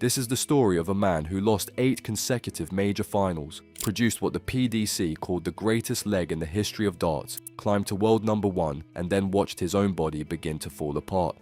This is the story of a man who lost 8 consecutive major finals, produced what the PDC called the greatest leg in the history of darts, climbed to world number 1, and then watched his own body begin to fall apart.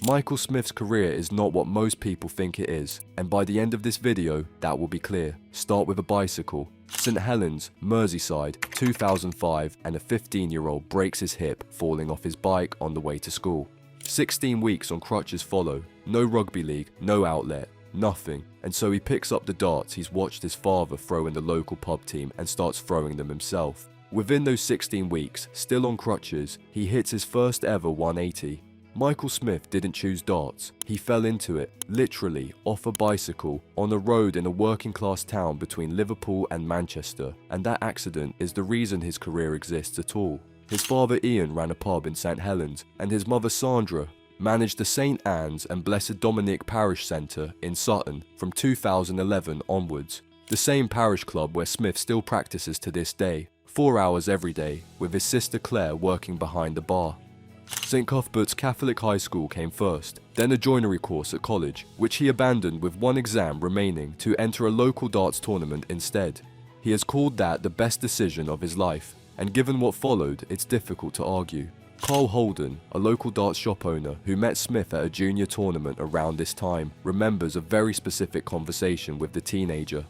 Michael Smith's career is not what most people think it is, and by the end of this video, that will be clear. Start with a bicycle. St Helens, Merseyside, 2005, and a 15-year-old breaks his hip falling off his bike on the way to school. 16 weeks on crutches follow, no rugby league, no outlet, nothing, and so he picks up the darts he's watched his father throw in the local pub team and starts throwing them himself. Within those 16 weeks, still on crutches, he hits his first ever 180. Michael Smith didn't choose darts, he fell into it, literally, off a bicycle, on a road in a working class town between Liverpool and Manchester, and that accident is the reason his career exists at all. His father Ian ran a pub in St Helens, and his mother Sandra managed the St Anne's and Blessed Dominic Parish Centre in Sutton from 2011 onwards, the same parish club where Smith still practices to this day, 4 hours every day, with his sister Claire working behind the bar. St Cuthbert's Catholic High School came first, then a joinery course at college, which he abandoned with 1 exam remaining to enter a local darts tournament instead. He has called that the best decision of his life, and given what followed, it's difficult to argue. Carl Holden, a local darts shop owner who met Smith at a junior tournament around this time, remembers a very specific conversation with the teenager.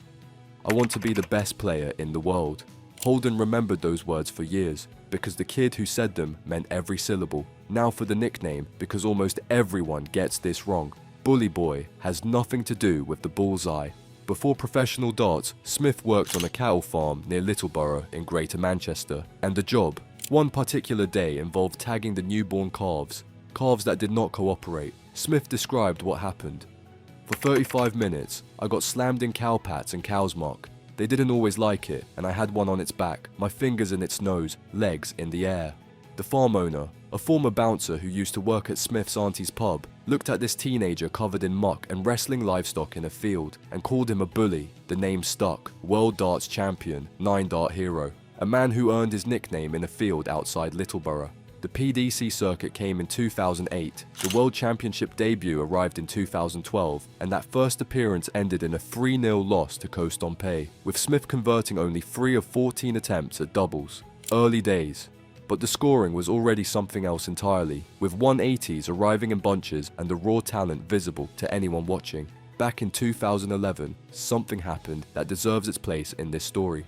"I want to be the best player in the world." Holden remembered those words for years, because the kid who said them meant every syllable. Now for the nickname, because almost everyone gets this wrong. Bully Boy has nothing to do with the bullseye. Before professional darts, Smith worked on a cattle farm near Littleborough in Greater Manchester, and the job, one particular day, involved tagging the newborn calves that did not cooperate. Smith described what happened. "For 35 minutes, I got slammed in cow pats and cow's muck. They didn't always like it, and I had one on its back, my fingers in its nose, legs in the air." The farm owner, a former bouncer who used to work at Smith's auntie's pub, looked at this teenager covered in muck and wrestling livestock in a field and called him a bully. The name stuck. World darts champion, 9-dart hero. A man who earned his nickname in a field outside Littleborough. The PDC circuit came in 2008, the World Championship debut arrived in 2012, and that first appearance ended in a 3-0 loss to Coast on Pay, with Smith converting only 3 of 14 attempts at doubles. Early days. But the scoring was already something else entirely, with 180s arriving in bunches and the raw talent visible to anyone watching. Back in 2011, something happened that deserves its place in this story.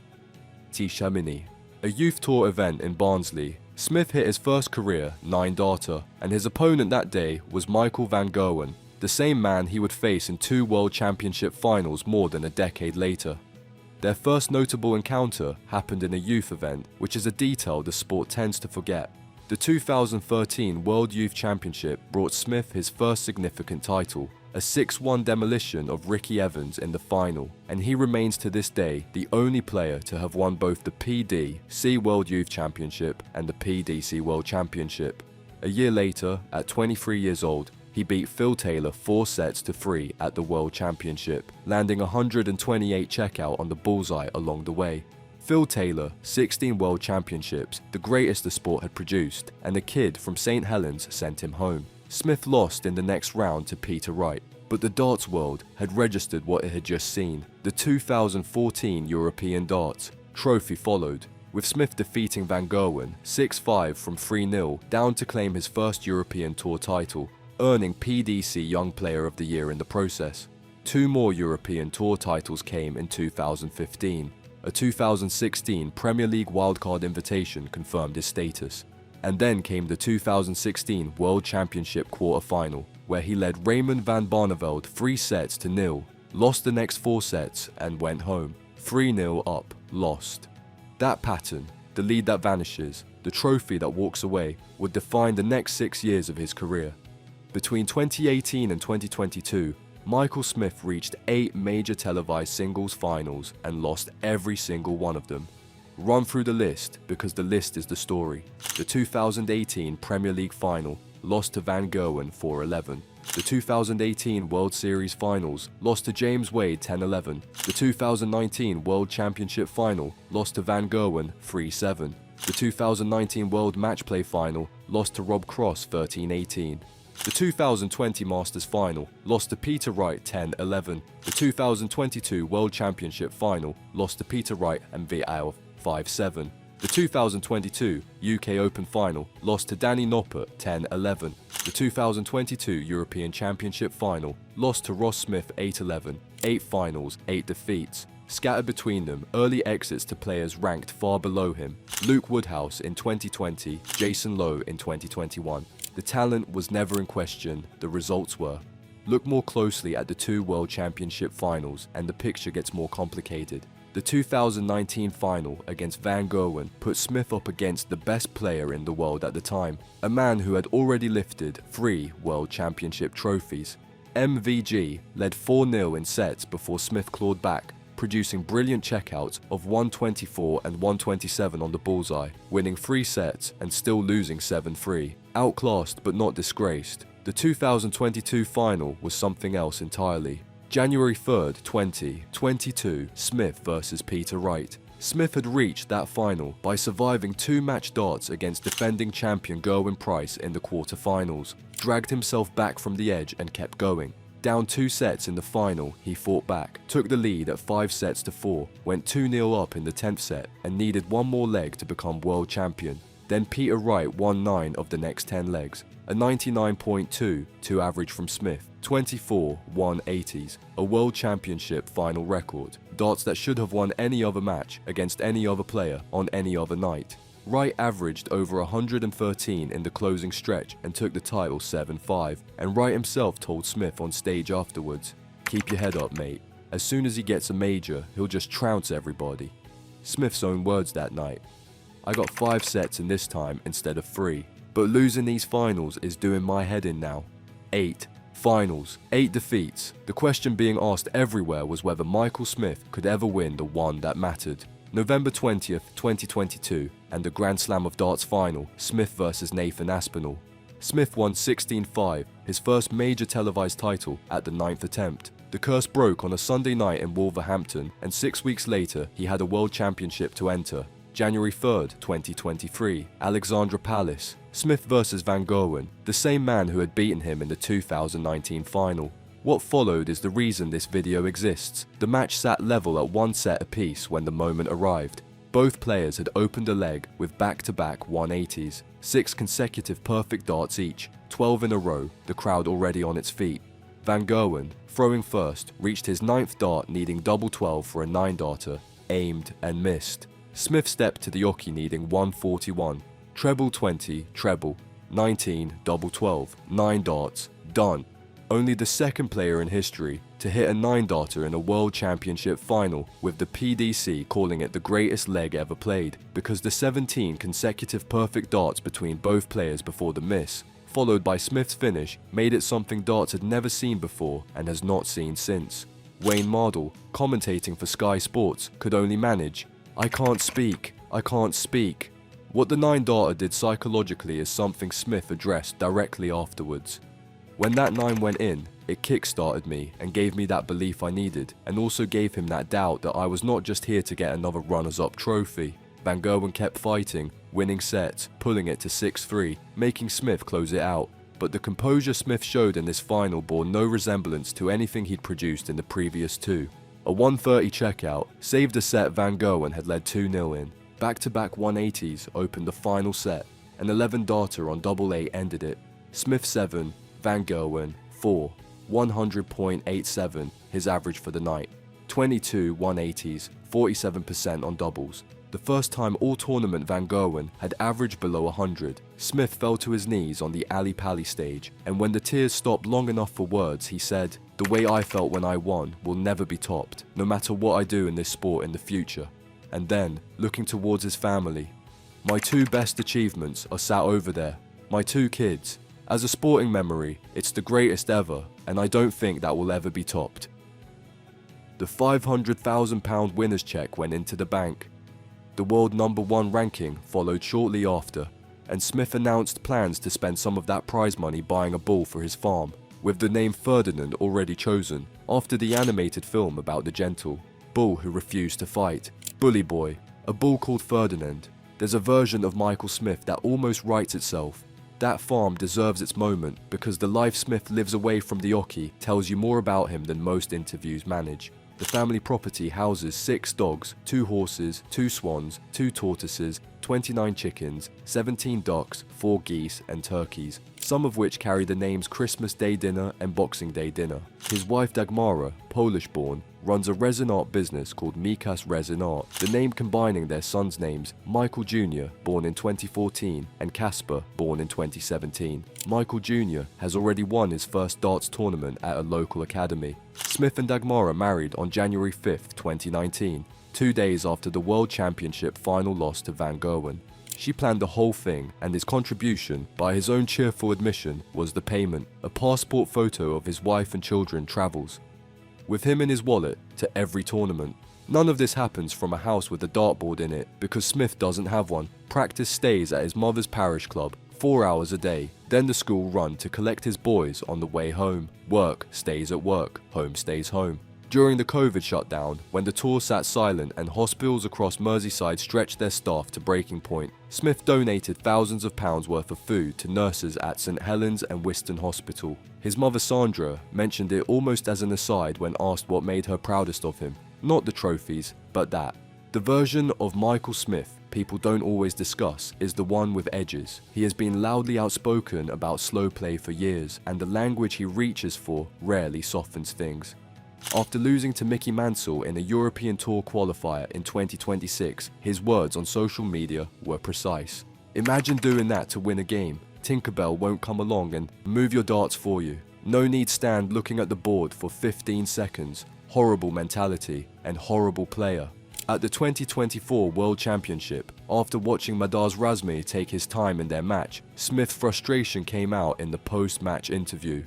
Chamonix. A youth tour event in Barnsley, Smith hit his first career 9-darter, and his opponent that day was Michael van Gerwen, the same man he would face in 2 World Championship finals more than a decade later. Their first notable encounter happened in a youth event, which is a detail the sport tends to forget. The 2013 World Youth Championship brought Smith his first significant title, a 6-1 demolition of Ricky Evans in the final, and he remains to this day the only player to have won both the PDC World Youth Championship and the PDC World Championship. A year later, at 23 years old, he beat Phil Taylor 4-3 at the World Championship, landing 128 checkout on the bullseye along the way. Phil Taylor, 16 World Championships, the greatest the sport had produced, and a kid from St Helens sent him home. Smith lost in the next round to Peter Wright, but the darts world had registered what it had just seen. The 2014 European Darts Trophy followed, with Smith defeating Van Gerwen 6-5 from 3-0 down to claim his first European Tour title, earning PDC Young Player of the Year in the process. 2 more European Tour titles came in 2015. A 2016 Premier League wildcard invitation confirmed his status. And then came the 2016 World Championship quarter-final, where he led Raymond van Barneveld 3-0, lost the next 4 sets and went home. 3-0 up, lost. That pattern, the lead that vanishes, the trophy that walks away, would define the next 6 years of his career. Between 2018 and 2022, Michael Smith reached 8 major televised singles finals and lost every single one of them. Run through the list because the list is the story. The 2018 Premier League final, lost to Van Gerwen 4-11. The 2018 World Series Finals, lost to James Wade 10-11. The 2019 World Championship Final, lost to Van Gerwen 3-7. The 2019 World Matchplay Final, lost to Rob Cross 13-18. The 2020 Masters Final lost to Peter Wright 10-11. The 2022 World Championship Final lost to Peter Wright and Vital 5-7. The 2022 UK Open Final lost to Danny Noppert 10-11. The 2022 European Championship Final lost to Ross Smith 8-11. 8 finals, 8 defeats. Scattered between them, early exits to players ranked far below him. Luke Woodhouse in 2020, Jason Lowe in 2021. The talent was never in question, the results were. Look more closely at the 2 World Championship Finals and the picture gets more complicated. The 2019 final against Van Gerwen put Smith up against the best player in the world at the time, a man who had already lifted 3 World Championship trophies. MVG led 4-0 in sets before Smith clawed back, producing brilliant checkouts of 124 and 127 on the bullseye, winning 3 sets and still losing 7-3. Outclassed but not disgraced, the 2022 final was something else entirely. January 3rd, 2022, Smith vs Peter Wright. Smith had reached that final by surviving 2 match darts against defending champion Gerwen Price in the quarterfinals, dragged himself back from the edge and kept going. Down 2 sets in the final, he fought back, took the lead at 5-4, went 2-0 up in the 10th set, and needed 1 more leg to become world champion. Then Peter Wright won 9 of the next 10 legs, a 99.22 average from Smith, 24 180s, a world championship final record, darts that should have won any other match against any other player on any other night. Wright averaged over 113 in the closing stretch and took the title 7-5, and Wright himself told Smith on stage afterwards, "Keep your head up, mate. As soon as he gets a major, he'll just trounce everybody." Smith's own words that night. "I got 5 sets in this time instead of 3, but losing these finals is doing my head in now." 8 finals, 8 defeats. The question being asked everywhere was whether Michael Smith could ever win the one that mattered. November 20th, 2022, and the Grand Slam of Darts final, Smith vs Nathan Aspinall. Smith won 16-5, his first major televised title at the 9th attempt. The curse broke on a Sunday night in Wolverhampton, and 6 weeks later he had a World Championship to enter. January 3rd, 2023, Alexandra Palace. Smith vs Van Gerwen, the same man who had beaten him in the 2019 final. What followed is the reason this video exists. The match sat level at 1 set apiece when the moment arrived. Both players had opened a leg with back-to-back 180s, 6 consecutive perfect darts each, 12 in a row, the crowd already on its feet. Van Gerwen, throwing first, reached his 9th dart needing double 12 for a 9-darter, aimed and missed. Smith stepped to the oche needing 141, treble 20, treble, 19, double 12, 9 darts, done. Only the second player in history to hit a 9-darter in a World Championship final, with the PDC calling it the greatest leg ever played, because the 17 consecutive perfect darts between both players before the miss, followed by Smith's finish, made it something darts had never seen before and has not seen since. Wayne Mardle, commentating for Sky Sports, could only manage, "I can't speak, I can't speak." What the 9-darter did psychologically is something Smith addressed directly afterwards. "When that 9 went in, it kick-started me and gave me that belief I needed, and also gave him that doubt that I was not just here to get another runners-up trophy." Van Gerwen kept fighting, winning sets, pulling it to 6-3, making Smith close it out. But the composure Smith showed in this final bore no resemblance to anything he'd produced in the previous 2. A 130 checkout saved a set Van Gerwen had led 2-0 in. Back-to-back 180s opened the final set. An 11-darter on double 8 ended it. Smith 7, Van Gerwen 4, 100.87 his average for the night. 22 180s, 47% on doubles. The first time all-tournament Van Gerwen had averaged below 100. Smith fell to his knees on the Ali Pali stage, and when the tears stopped long enough for words, he said, "The way I felt when I won will never be topped, no matter what I do in this sport in the future." And then, looking towards his family, "My 2 best achievements are sat over there, my 2 kids. As a sporting memory, it's the greatest ever, and I don't think that will ever be topped." The £500,000 winner's check went into the bank. The world #1 ranking followed shortly after, and Smith announced plans to spend some of that prize money buying a bull for his farm, with the name Ferdinand already chosen, after the animated film about the gentle bull who refused to fight. Bully Boy, a bull called Ferdinand. There's a version of Michael Smith that almost writes itself. That farm deserves its moment because the life Smith lives away from the oche tells you more about him than most interviews manage. The family property houses 6 dogs, 2 horses, 2 swans, 2 tortoises, 29 chickens, 17 ducks, 4 geese and turkeys, some of which carry the names Christmas Day Dinner and Boxing Day Dinner. His wife Dagmara, Polish-born, runs a resin art business called Mikas Resin Art, the name combining their sons' names, Michael Jr., born in 2014, and Casper, born in 2017. Michael Jr. has already won his first darts tournament at a local academy. Smith and Dagmara married on January 5, 2019, 2 days after the World Championship final loss to Van Gerwen. She planned the whole thing, and his contribution, by his own cheerful admission, was the payment, a passport photo of his wife and children travels with him in his wallet to every tournament. None of this happens from a house with a dartboard in it because Smith doesn't have one. Practice stays at his mother's parish club, 4 hours a day, then the school run to collect his boys on the way home. Work stays at work, home stays home. During the COVID shutdown, when the tour sat silent and hospitals across Merseyside stretched their staff to breaking point, Smith donated thousands of pounds worth of food to nurses at St Helens and Wiston Hospital. His mother Sandra mentioned it almost as an aside when asked what made her proudest of him. Not the trophies, but that. The version of Michael Smith people don't always discuss is the one with edges. He has been loudly outspoken about slow play for years, and the language he reaches for rarely softens things. After losing to Mickey Mansell in a European Tour qualifier in 2026, his words on social media were precise. Imagine doing that to win a game. Tinkerbell won't come along and move your darts for you. No need stand looking at the board for 15 seconds. Horrible mentality and horrible player. At the 2024 World Championship, after watching Madars Razmi take his time in their match, Smith's frustration came out in the post-match interview.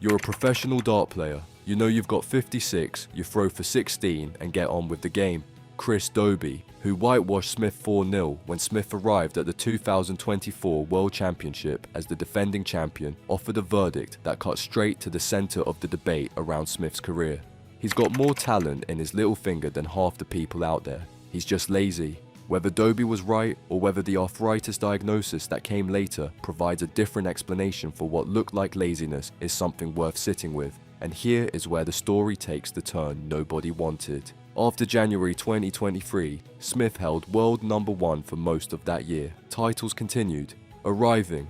You're a professional dart player. You know you've got 56, you throw for 16 and get on with the game. Chris Dobie, who whitewashed Smith 4-0 when Smith arrived at the 2024 World Championship as the defending champion, offered a verdict that cut straight to the centre of the debate around Smith's career. He's got more talent in his little finger than half the people out there. He's just lazy. Whether Dobie was right or whether the arthritis diagnosis that came later provides a different explanation for what looked like laziness is something worth sitting with. And here is where the story takes the turn nobody wanted. After January 2023, Smith held world #1 for most of that year. Titles continued. Arriving.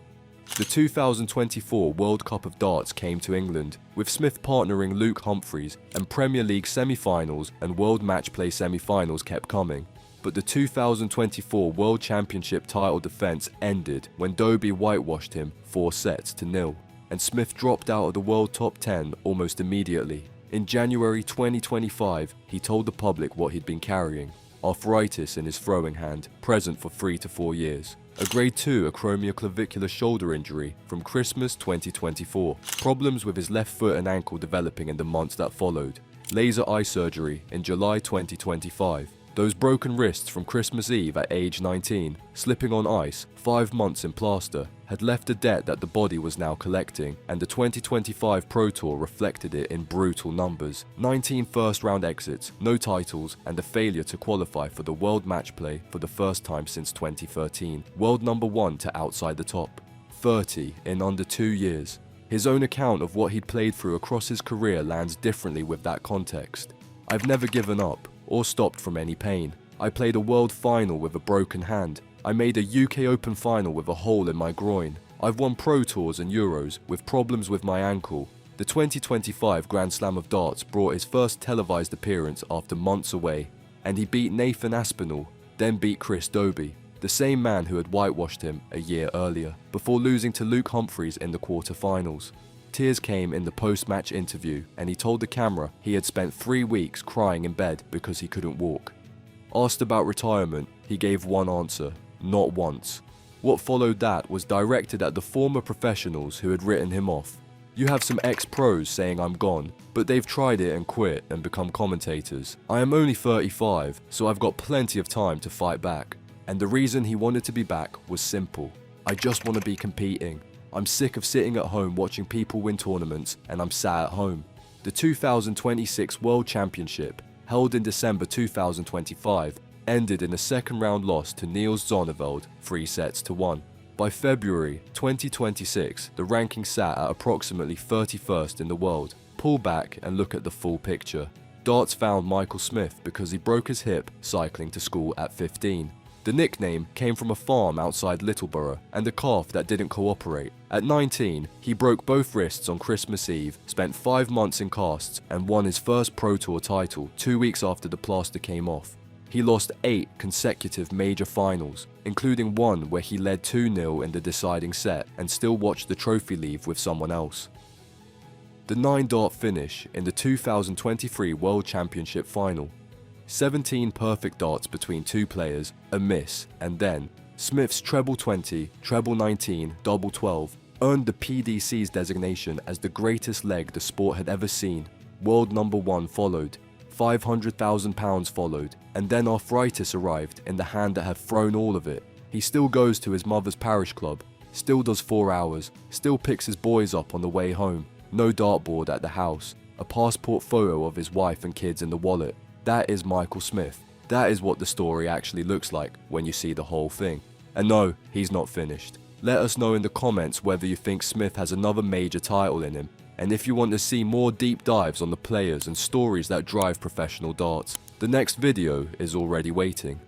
The 2024 World Cup of Darts came to England, with Smith partnering Luke Humphries, and Premier League semi-finals and World Match Play semi-finals kept coming. But the 2024 World Championship title defence ended when Dobie whitewashed him 4-0, and Smith dropped out of the world top 10 almost immediately. In January 2025, he told the public what he'd been carrying: arthritis in his throwing hand, present for 3 to 4 years. A grade 2 acromioclavicular shoulder injury from Christmas 2024. Problems with his left foot and ankle developing in the months that followed. Laser eye surgery in July 2025. Those broken wrists from Christmas Eve at age 19, slipping on ice, 5 months in plaster, had left a debt that the body was now collecting, and the 2025 Pro Tour reflected it in brutal numbers. 19 first-round exits, no titles, and a failure to qualify for the World Match Play for the first time since 2013. World #1 to outside the top. 30 in under 2 years. His own account of what he'd played through across his career lands differently with that context. I've never given up or stopped from any pain. I played a world final with a broken hand. I made a UK Open final with a hole in my groin. I've won Pro Tours and Euros with problems with my ankle. The 2025 Grand Slam of Darts brought his first televised appearance after months away, and he beat Nathan Aspinall, then beat Chris Dobie, the same man who had whitewashed him a year earlier, before losing to Luke Humphries in the quarter-finals. Tears came in the post-match interview, and he told the camera he had spent 3 weeks crying in bed because he couldn't walk. Asked about retirement, he gave one answer: not once. What followed that was directed at the former professionals who had written him off. You have some ex-pros saying I'm gone, but they've tried it and quit and become commentators. I am only 35, so I've got plenty of time to fight back. And the reason he wanted to be back was simple. I just want to be competing. I'm sick of sitting at home watching people win tournaments, and I'm sat at home. The 2026 World Championship, held in December 2025, ended in a second round loss to Niels Zonneveld, 3-1. By February 2026, the ranking sat at approximately 31st in the world. Pull back and look at the full picture. Darts found Michael Smith because he broke his hip cycling to school at 15. The nickname came from a farm outside Littleborough and a calf that didn't cooperate. At 19, he broke both wrists on Christmas Eve, spent 5 months in casts, and won his first Pro Tour title 2 weeks after the plaster came off. He lost 8 consecutive major finals, including one where he led 2-0 in the deciding set and still watched the trophy leave with someone else. The 9-dart finish in the 2023 World Championship final. 17 perfect darts between 2 players, a miss, and then Smith's treble 20, treble 19, double 12 earned the PDC's designation as the greatest leg the sport had ever seen. World number 1 followed, £500,000 followed, and then arthritis arrived in the hand that had thrown all of it. He still goes to his mother's parish club, still does 4 hours, still picks his boys up on the way home, no dartboard at the house, a passport photo of his wife and kids in the wallet. That is Michael Smith. That is what the story actually looks like when you see the whole thing. And no, he's not finished. Let us know in the comments whether you think Smith has another major title in him, and if you want to see more deep dives on the players and stories that drive professional darts. The next video is already waiting.